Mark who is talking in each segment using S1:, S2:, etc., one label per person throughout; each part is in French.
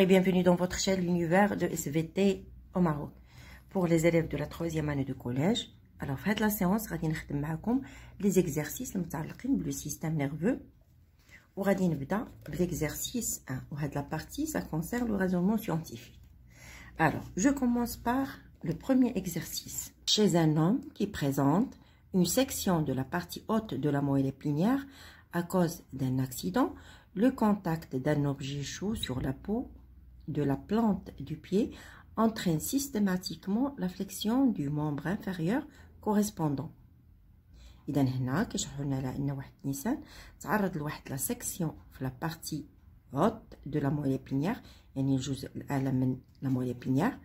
S1: et bienvenue dans votre chaîne l'univers de SVT au Maroc. Pour les élèves de la 3e année de collège, alors faites la séance, غادي نخدم معكم les exercices المتعلقين بالsystème système nerveux. وغادي نبدا l'exercice 1. وهاد la partie ça concerne le raisonnement scientifique. Alors, je commence par le premier exercice. Chez un homme qui présente une section de la partie haute de la moelle épinière à cause d'un accident, le contact d'un objet chaud sur la peau de la plante du pied entraîne systématiquement la flexion du membre inférieur correspondant. إذا هنا كيشرحوا لنا على أن واحد الإنسان تعرض لواحد لا سيكسيون في لا بارتي هوت دو لا مويل épinière، يعني الجزء الأعلى من لا مويل épinière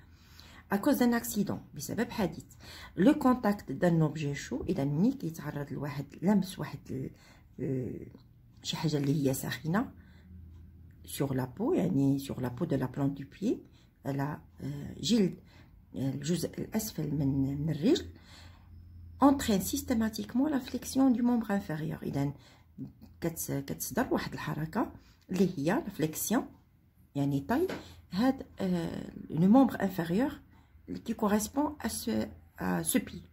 S1: à cause d'un accident، بسبب حادث. لو كونتاكت دان اوبجي شو، إذا ملي كيتعرض لواحد لمس واحد شي حاجة اللي هي ساخنة sur la peau، يعني sur la peau de la plante du pied على جلد الجزء الأسفل من الرجل، entraîne systématiquement la flexion du membre inférieur. إذا كتصدر واحد الحركة اللي هي la flexion، يعني طي هاد le membre inférieur qui correspond à ce pied.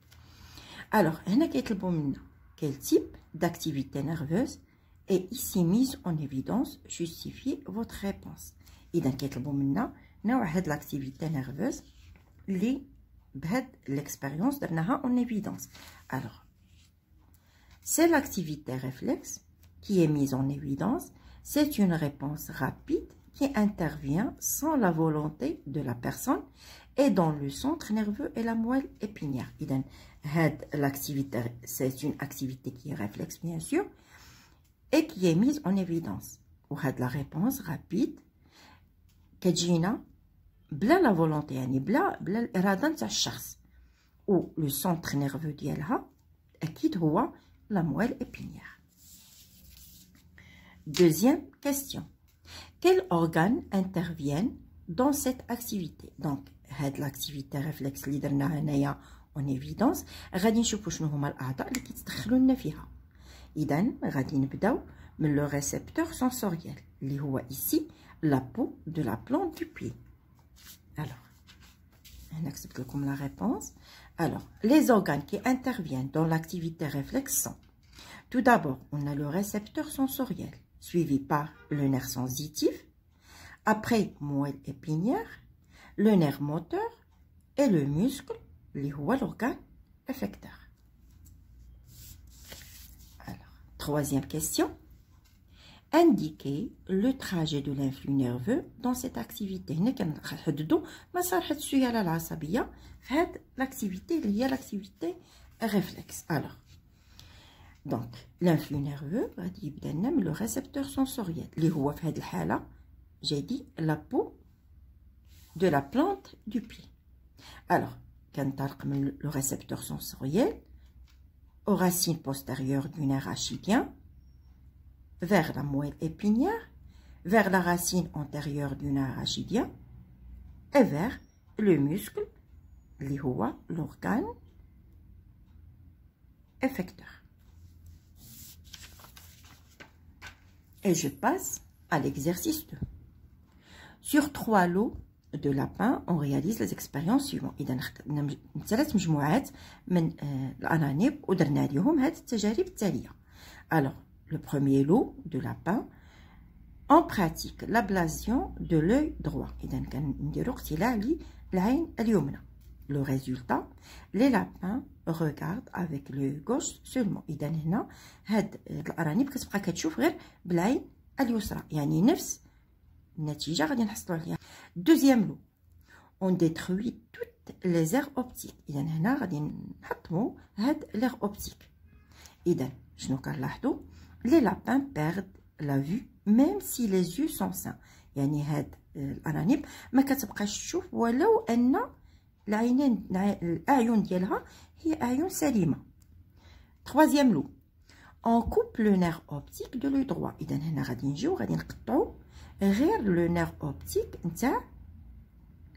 S1: Alors هنا كيطلبوا منا quel type d'activité nerveuse est ici mise en évidence, justifiez votre réponse. إذا كيطلبوا منا نوع هاد l'activité nerveuse اللي بهاد l'expérience درناها en évidence. Alors, c'est l'activité réflexe qui est mise en évidence. C'est une réponse rapide qui intervient sans la volonté de la personne et dans le centre nerveux et la moelle épinière. إذا هاد l'activité, c'est une activité qui est réflexe bien sûr et qui est mise en évidence. وهاد la réponse rapide كتجينا بلا لا فولونتي، يعني بلا الاراده نتاع الشخص، و لو سونتر نيرفو ديالها اكيد هو لا مويل épinière. Deuxième question. Quel organe intervient dans cette activité? Donc هاد l'activité réflexe اللي درناها هنايا en évidence، غادي نشوفوا شنو هما الاعضاء اللي كيتدخلوا لنا فيها. اذا غادي نبداو من لو récepteur sensoriel اللي هو ici la peau de la plante du pied. Alors, on accepte comme la réponse. Alors, les organes qui interviennent dans l'activité réflexe sont, tout d'abord, on a le récepteur sensoriel, suivi par le nerf sensitif, après moelle épinière, le nerf moteur et le muscle, l'organe effecteur. Alors, troisième question. Indiquer le trajet de l'influx nerveux dans cette activité. هنا كنحددوا مسار السيالة العصبية في هاد l'activité اللي هي l'activité réflexe. Alors, donc l'influx nerveux غادي يبدا لنا من le récepteur sensoriel اللي هو في هاد الحالة جاي la peau de la plante du pied. Alors كنطلق من le récepteur sensoriel aux racines postérieures du nerf rachidien vers la moelle épinière, vers la racine antérieure du nerf rachidien et vers le muscle, l'organe effecteur. Et je passe à l'exercice 2. Sur 3 lots de lapins, on réalise les expériences suivantes. إذا ثلاث مجموعات من الأنانيب ودرنا لهم هاد التجارب التالية. Alors, le premier lot de lapin, on pratique l'ablation de l'œil droit. Le résultat, les lapins regardent avec l'œil gauche seulement. Deuxième lot, on détruit toutes les aires optiques. L'aire optique. Les lapins perdent la vue même si les yeux sont sains. يعني هاد الأرانب ما كتبقاش تشوف ولو أن الأعين ديالها هي أعين سليمة. Troisième lot, on coupe le nerf optique de l'œil droit. إذا هنا غادي نجيو غادي نقطعو غير le nerf optique نتاع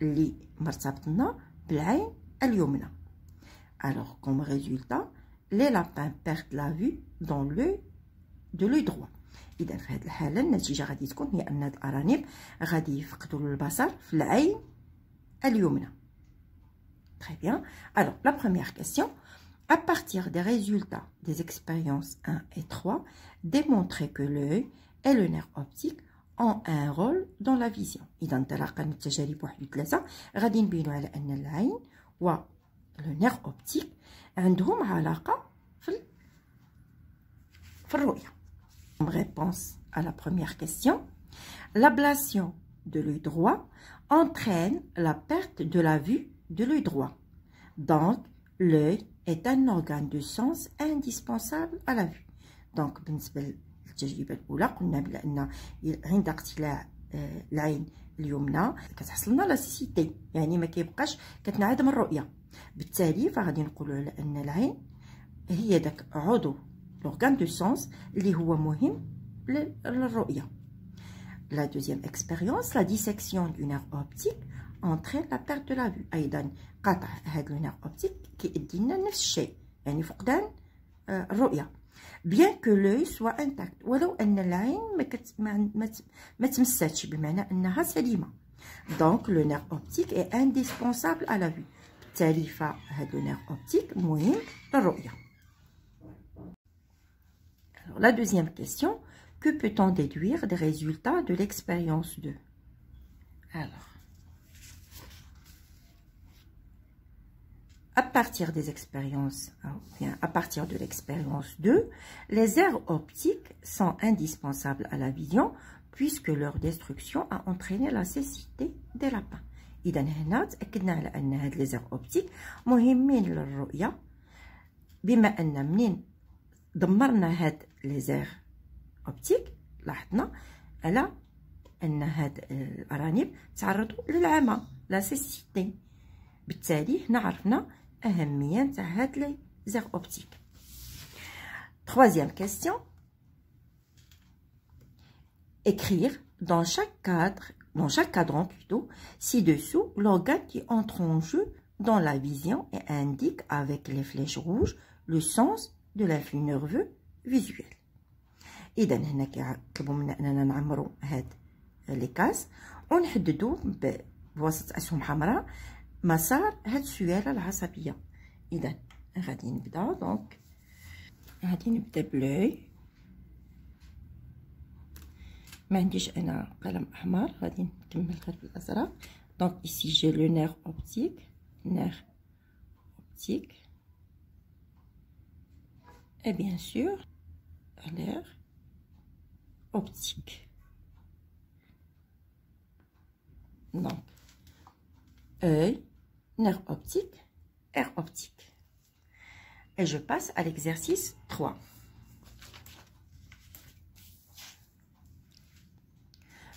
S1: اللي مرتبط لنا بالعين اليمنى. Alors comme résultat, les lapins perdent la vue dans l'œil de l'œil droit. إذا في هذه الحالة النتيجة غادي تكون هي أن هاد الأرانب غادي يفقدوا البصر في العين اليمنى. Très bien. Alors, la première question. À partir des résultats des expériences 1 et 3, démontrez que l'œil et le nerf optique ont un rôle dans la vision. إذا انطلاقا من التجارب 1 و 3 غادي نبينوا على أن العين و le nerf optique عندهم علاقة في الرؤية. Réponse à la première question. L'ablation de l'œil droit entraîne la perte de la vue de l'œil droit. Donc, l'œil est un organe de sens indispensable à la vue. Donc, بالنسبة للتجربة الأولى قلنا بأن عند اقتلاع العين اليمنى كتحصل لنا لاسيسيتي، يعني ما كيبقاش كتنعدم الرؤية. بالتالي فغادي نقولوا على أن العين هي داك عضو l'organe de sens اللي هو مهم للرؤية. La deuxième expérience, la dissection du nerf optique entraîne la perte de la vue. أيضا قطع هذا النير أوبتيك كيؤدي لنا نفس الشيء، يعني فقدان الرؤية. Bien que l'œil soit intact، ولو أن العين ما تمساتش، بمعنى أنها سليمة. Donc le nerf optique est indispensable à la vue. بالتالي فهذا النير أوبتيك مهم للرؤية. Alors la deuxième question. Que peut-on déduire des résultats de l'expérience 2? Alors, à partir des expériences, à partir de l'expérience 2, les aires optiques sont indispensables à la vision puisque leur destruction a entraîné la cécité des lapins. إذا هنا تأكدنا على أن هاد les aires optiques مهمين للرؤية، بما أن منين دمرنا هاد les aires أوبتيك لاحظنا على أن هاد الأرانب تعرضوا للعمى لا سيسيتي. بالتالي هنا عرفنا أهمية تاع هاد لي زيغ أوبتيك. Troisième question. Écrire dans chaque cadran plutôt ci-dessous l'organe qui entre en jeu dans la vision et indique avec les flèches rouges le sens de l'influx nerveux visuel. إذا هنا كيطلبوا منا أننا نعمروا هاد لي كاس ونحددوا بواسطة أسهم حمراء مسار هاد السيالة العصبية. إذا غادي نبدا، دونك غادي نبدا بلوي. ما عنديش أنا قلم أحمر، غادي نكمل غير بالأزرق. دونك إيسي جي لو نير أوبتيك، et bien sûr l'air optique. Donc, œil, nerf optique, aire optique. Et je passe à l'exercice 3.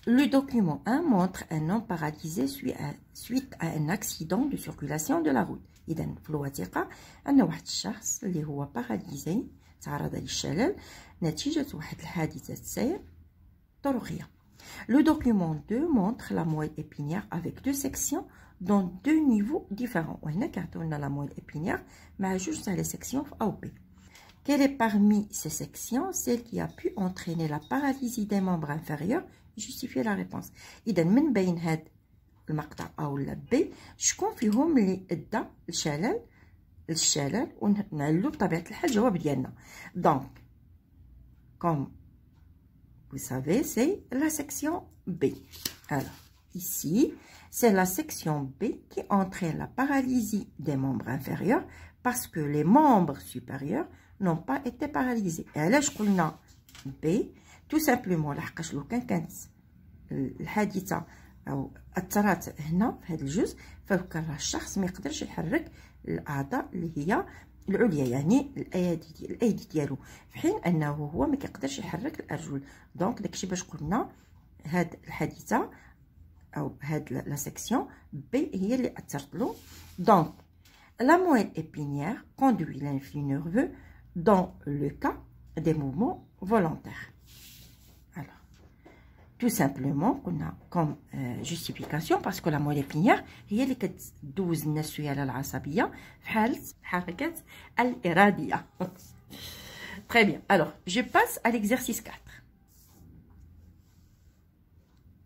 S1: Le document 1 montre un homme paralysé suite à un accident de circulation de la route. إذا في الوثيقة أن واحد الشخص اللي هو باراليزي تعرض للشلل نتيجة واحد الحادثة سير طرقية. Le document 2 montre la moelle épinière avec deux sections dans deux niveaux différents. وهنا كيعطيونا la moelle épinière مع جوج تاع les sections في A و B. Quelle est parmi ces sections celle qui a pu entraîner la paralysie des membres inférieurs? Justifier la réponse. إذا من بين هاد المقطع A ولا B شكون فيهم اللي ادى الشلل ونعلو بطبيعة الحال الجواب ديالنا. Donc, comme vous savez, c'est la section B. Alors, ici, c'est la section B qui entraîne la paralysie des membres inférieurs parce que les membres supérieurs n'ont pas été paralysés. Et علاش قلنا B؟ tout simplement لحقاش لو كانت الحادثة أو أثرت هنا في هذا الجزء فكان الشخص ما يقدرش يحرك الأعضاء اللي هي العليا، يعني الأيدي ديالو، في حين أنه هو ما كيقدرش يحرك الأرجل. دونك داكشي باش قلنا هاد الحادثة أو هاد لا سيكسيون بي هي اللي أثرت له. دونك la moelle épinière conduit l'influx nerveux dans le cas des mouvements volontaires. Tout simplement قلنا comme justification parce que la moelle épinière هي اللي كتدوز لنا السيالة العصبية في حالة الحركات الإرادية. Très bien. Alors, je passe à l'exercice 4.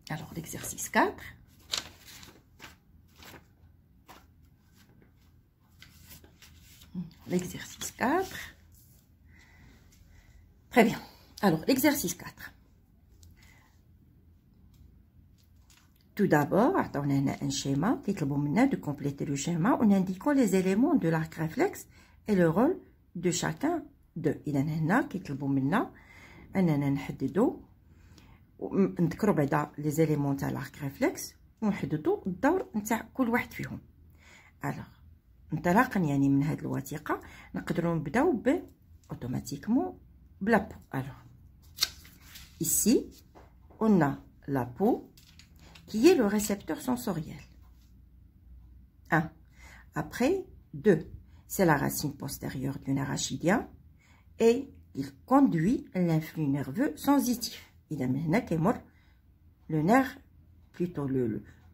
S1: Alors, l'exercice 4. L'exercice 4. Très bien. Alors, l'exercice 4. Tout d'abord, on a un schéma qui est de compléter le schéma en indiquant les éléments de l'arc réflexe et le rôle de chacun d'eux. Il y a qui نذكروا بعدا les éléments de l'arc réflexe ونحددوا الدور نتاع كل واحد فيهم. alors انطلاقا يعني من هذه الوثيقه نقدروا نبداو ب automatiquement بلا peau. alors ici on a la peau qui est le récepteur sensoriel. 1. Après 2, c'est la racine postérieure du nerf rachidien et il conduit l'influx nerveux sensitif. Il y a le nerf, plutôt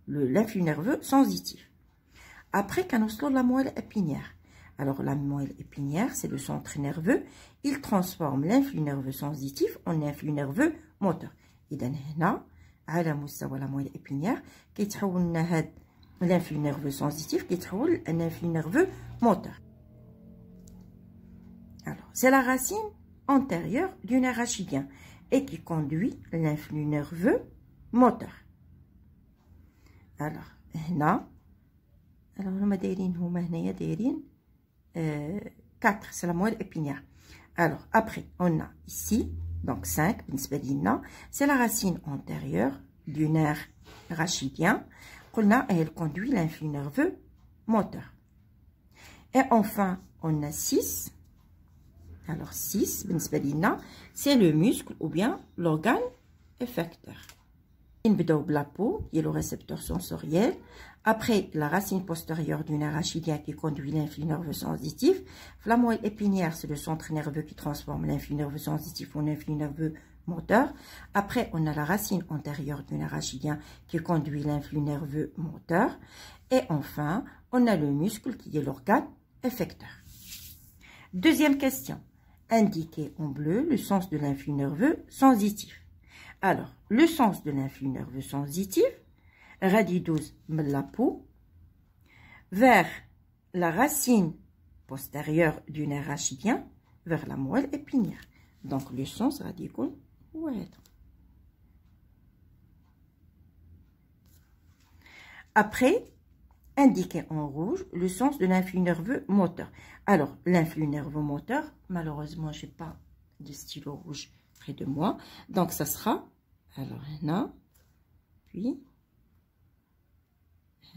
S1: l'influx nerveux sensitif. Après, quand on la moelle épinière. Alors, la moelle épinière, c'est le centre nerveux. Il transforme l'influx nerveux sensitif en influx nerveux moteur. Il y a على مستوى la moelle épinière كيتحول لنا هاد l'influx nerveux sensitif كيتحول un influx nerveux moteur. Alors, c'est la racine antérieure du nerf rachidien et qui conduit l'influx nerveux moteur. Alors, هنا هما دايرين هما هنايا دايرين 4, c'est la moelle épinière. Alors, après, on a ici donc 5, c'est la racine antérieure du nerf rachidien. Elle conduit l'influx nerveux moteur. Et enfin, on a 6. Alors 6, c'est le muscle ou bien l'organe effecteur. La peau, qui est le récepteur sensoriel. Après, la racine postérieure du nerf rachidien qui conduit l'influx nerveux sensitif. La moelle épinière, c'est le centre nerveux qui transforme l'influx nerveux sensitif en influx nerveux moteur. Après, on a la racine antérieure du nerf rachidien qui conduit l'influx nerveux moteur. Et enfin, on a le muscle qui est l'organe effecteur. Deuxième question. Indiquez en bleu le sens de l'influx nerveux sensitif. Alors, le sens de l'influx nerveux sensitif, radius la peau, vers la racine postérieure du nerf rachidien, vers la moelle épinière. Donc, le sens radical, ouais. Après, indiquez en rouge le sens de l'influx nerveux moteur. Alors, l'influx nerveux moteur, malheureusement, je n'ai pas de stylo rouge près de moi. Donc, ça sera, alors, là, puis,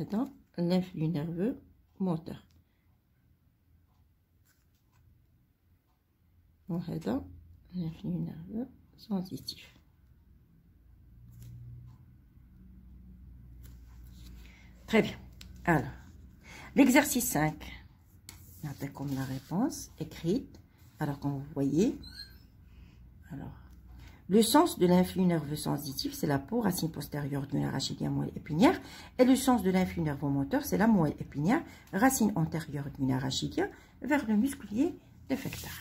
S1: dans l'influx nerveux moteur. Dans l'influx nerveux sensitif. Très bien. Alors, l'exercice 5. On a comme la réponse écrite. Alors, comme vous voyez, alors, le sens de l'influx nerveux sensitif, c'est la peau, racine postérieure du nerf rachidien, moelle épinière. Et le sens de l'influx nerveux moteur, c'est la moelle épinière, racine antérieure du nerf rachidien, vers le musclier effecteur.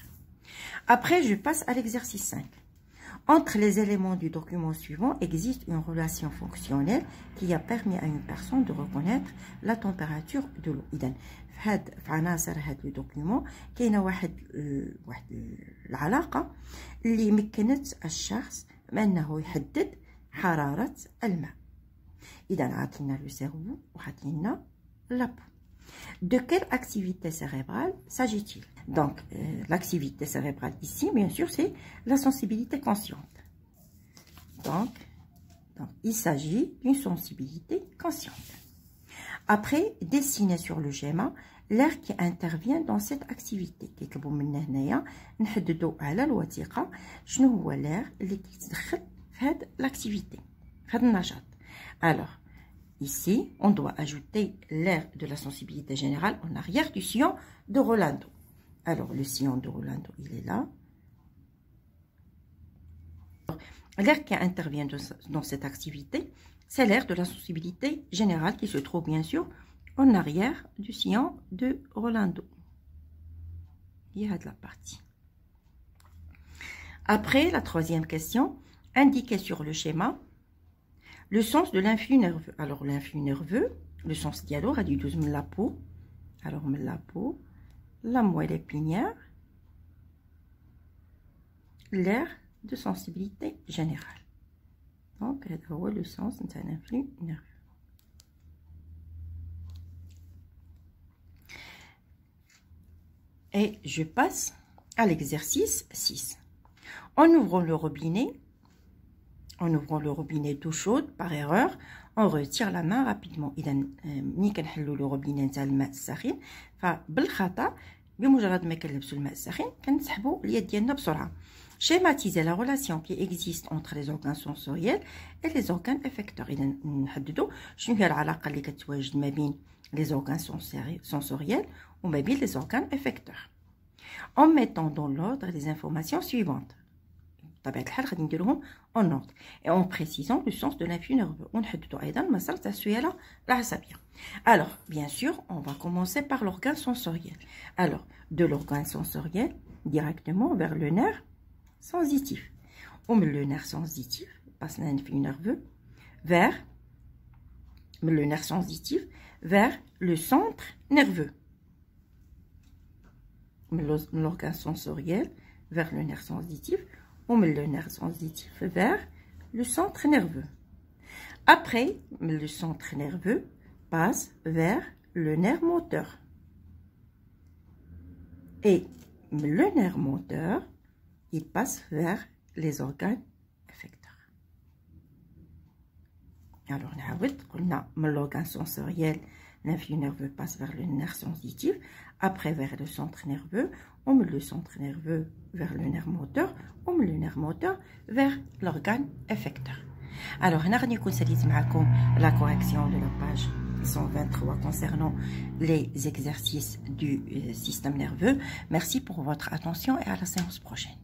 S1: Après, je passe à l'exercice 5. Entre les éléments du document suivant existe une relation fonctionnelle qui a permis à une personne de reconnaître la température de l'eau. في عناصر هذا الدوكيومون كاينه واحد العلاقه اللي مكنت الشخص بانه يحدد حراره الماء. اذا عطينا لو سيرفو وعطينا لا بو. De quelle activité cérébrale s'agit-il? Donc, l'activité cérébrale ici, bien sûr, c'est la sensibilité consciente. Donc il s'agit d'une sensibilité consciente. Après, dessinez sur le schéma l'air qui intervient dans cette activité. كيطلبوا منا هنايا نحددوا على الوثيقه شنو هو l'air اللي كيتدخل في هذه l'activité, في هذا النشاط. Alors, ici, on doit ajouter l'air de la sensibilité générale en arrière du sillon de Rolando. Alors, le sillon de Rolando, il est là. L'air qui intervient dans cette activité, c'est l'air de la sensibilité générale qui se trouve bien sûr en arrière du sillon de Rolando. Il y a de la partie. Après, la troisième question, indiquez sur le schéma Le sens de l'influx nerveux. Alors, l'influx nerveux, le sens dialo, radis de la peau. Alors, la peau, la moelle épinière, l'aire de sensibilité générale. Donc, le sens de l'influx nerveux. Et je passe à l'exercice 6. En ouvrant le robinet, d'eau chaude par erreur, on retire la main rapidement. إذا ملي كنحلوا le robinet تاع الماء الساخن فبالخطأ بمجرد ما كنلبسوا الماء الساخن كنسحبوا اليد ديالنا بسرعة. Schématiser la relation qui existe entre les organes sensoriels et les organes effecteurs. إذا نحددوا شنو هي العلاقة اللي كتواجد ما بين les organes sensoriels ou ما بين les organes effecteurs. En mettant dans l'ordre les informations suivantes. طبيعة الحال غادي نديروهم en ordre et en précisant le sens de l'influx nerveux. ونحددوا أيضا مسار تاع السيالة العصبية. Alors, bien sûr, on va commencer par l'organe sensoriel. Alors, de l'organe sensoriel directement vers le nerf sensitif. Le nerf sensitif passe l'influx nerveux vers le nerf sensitif vers le centre nerveux. L'organe sensoriel vers le nerf sensitif. Le nerf sensitif vers le centre nerveux. Après, le centre nerveux passe vers le nerf moteur. Et le nerf moteur, il passe vers les organes effecteurs. Alors, on a l'organe sensoriel, l'influx nerveux passe vers le nerf sensitif, après vers le centre nerveux, on met le centre nerveux vers le nerf moteur, on met le nerf moteur vers l'organe effecteur. Alors, on a la correction de la page 123 concernant les exercices du système nerveux. Merci pour votre attention et à la séance prochaine.